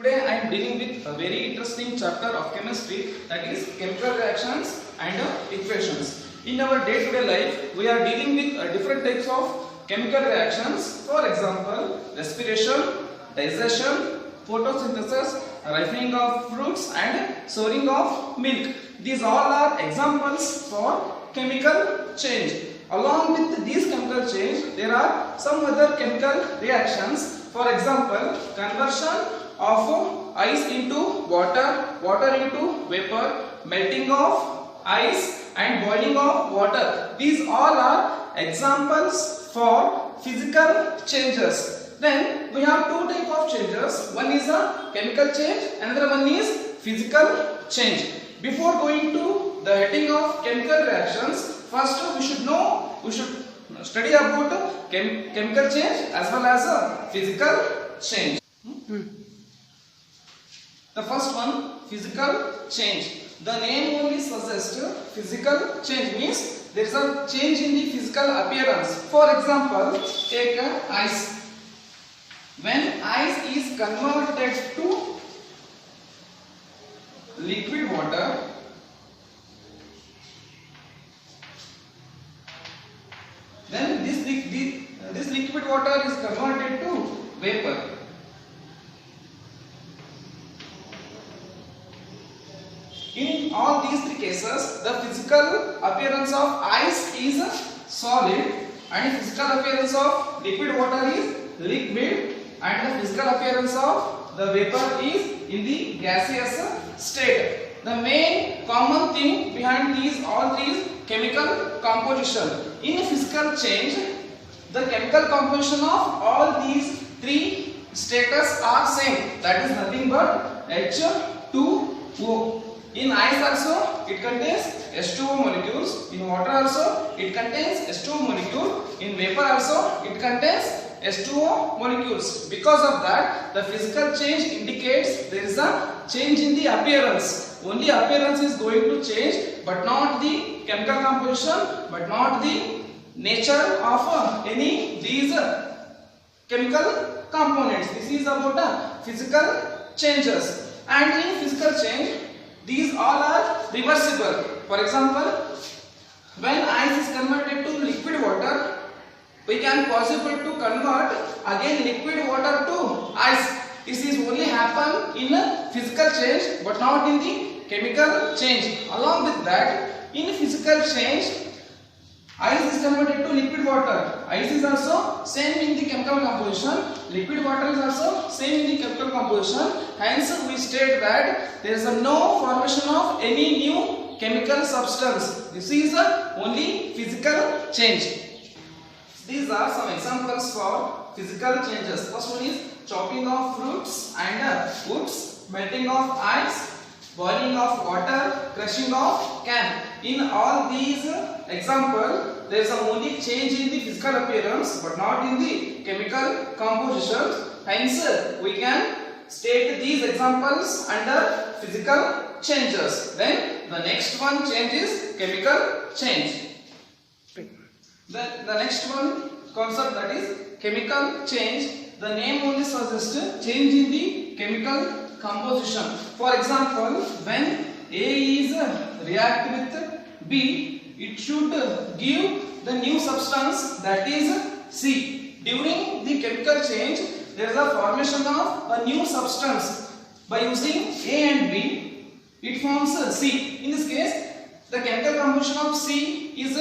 Today I am dealing with a very interesting chapter of chemistry, that is chemical reactions and equations. In our day-to-day life, we are dealing with different types of chemical reactions. For example, respiration, digestion, photosynthesis, ripening of fruits and storing of milk. These all are examples for chemical change. Along with these chemical change, there are some other chemical reactions. For example, conversion of ice into water, water into vapor, melting of ice and boiling of water. These all are examples for physical changes. Then we have two types of changes. One is a chemical change, another one is physical change. Before going to the heading of chemical reactions, first we should study about chemical change as well as physical change. The first one, physical change. The name only suggests physical change, means there is a change in the physical appearance. For example, take ice. When ice is converted to liquid water, then this liquid water is converted to vapor. In all these three cases, the physical appearance of ice is solid and the physical appearance of liquid water is liquid and the physical appearance of the vapor is in the gaseous state. The main common thing behind all these chemical composition. In physical change, the chemical composition of all these three status are same. That is nothing but H2O. In ice also it contains H2O molecules. In water also it contains H2O molecule. In vapor also it contains H2O molecules. Because of that, the physical change indicates there is a change in the appearance. Only appearance is going to change, but not the chemical composition, but not the nature of any these chemical components. This is about physical changes. And in physical change, these all are reversible. For example, when ice is converted to liquid water, we can possible to convert again liquid water to ice. This is only happen in a physical change, but not in the chemical change. Along with that, in physical change, ice is converted to liquid water. Ice is also same in the chemical composition. Liquid water is also same in the chemical composition. Hence, we state that there is no formation of any new chemical substance. This is only physical change. These are some examples for physical changes. First one is chopping of fruits and woods, melting of ice, boiling of water, crushing of can. In all these examples, there is only change in the physical appearance, but not in the chemical composition. Hence, we can state these examples under physical changes. Then the next one change is chemical change. The next one concept, that is chemical change. The name only suggests change in the chemical composition. For example, when A is react with B, it should give the new substance, that is C. During the chemical change, there is a formation of a new substance. By using A and B, it forms C. In this case, the chemical composition of C is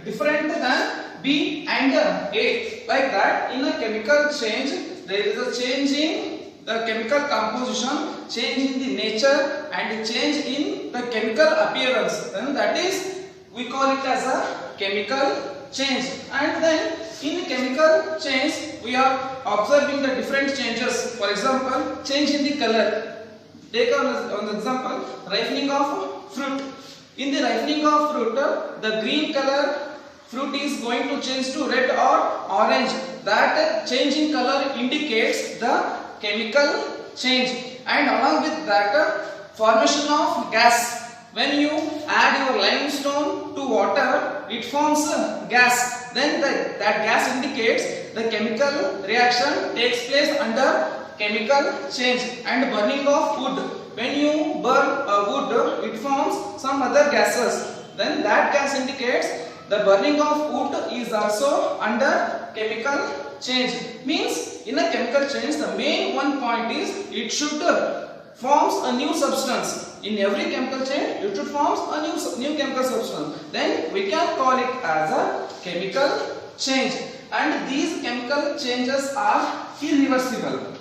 different than B and A. Like that, in a chemical change, there is a change in the chemical composition, change in the nature and change in the chemical appearance. Then that is, we call it as a chemical change. And then in chemical change, we are observing the different changes. For example, change in the color. Take an example, ripening of fruit. In the ripening of fruit, the green color fruit is going to change to red or orange. That change in color indicates the chemical change. And along with that, formation of gas. When you add your limestone to water, it forms gas. Then that gas indicates the chemical reaction takes place under chemical change. And burning of wood, when you burn a wood, it forms some other gases, then that gas indicates the burning of wood is also under chemical change. Means in a chemical change, the main one point is it should forms a new substance. In every chemical change, it should forms a new chemical substance. Then we can call it as a chemical change. And these chemical changes are irreversible.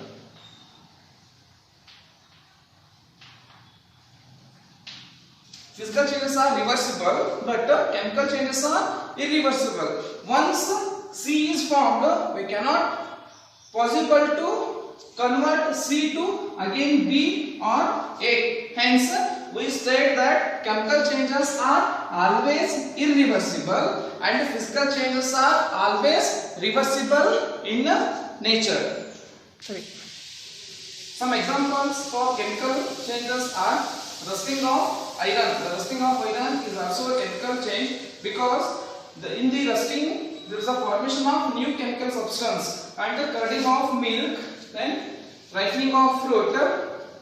Physical changes are reversible, but chemical changes are irreversible. Once C is formed, we cannot possible to convert C to again B or A. Hence, we state that chemical changes are always irreversible and physical changes are always reversible in nature. Some examples for chemical changes are rusting of iron. The rusting of iron is also a chemical change because in the rusting there is a formation of new chemical substance and the curding of milk, then ripening of fruit,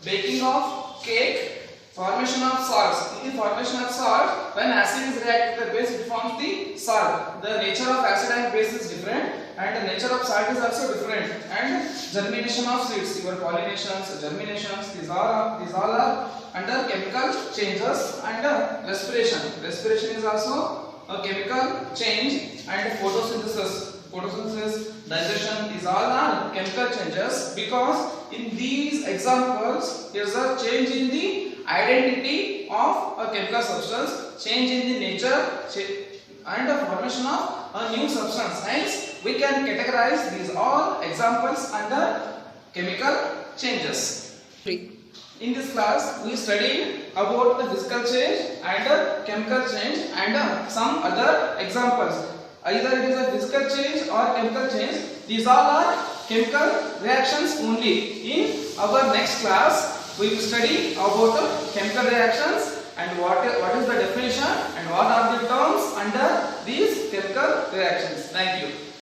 baking of cake, formation of salts. In the formation of salt, when acid is reacted with the base, it forms the salt. The nature of acid and base is different and the nature of salt is also different. And germination of seeds, your pollinations, germinations, these all are under chemical changes. And respiration. Respiration is also a chemical change. And photosynthesis, digestion, these all are chemical changes because in these examples there is a change in the identity of a chemical substance, change in the nature and the formation of a new substance. Hence, we can categorize these all examples under chemical changes. In this class, we studied about the physical change and chemical change and some other examples. Either it is a physical change or chemical change. These all are chemical reactions only. In our next class, we will study about chemical reactions and what is the definition and what are the terms under these chemical reactions. Thank you.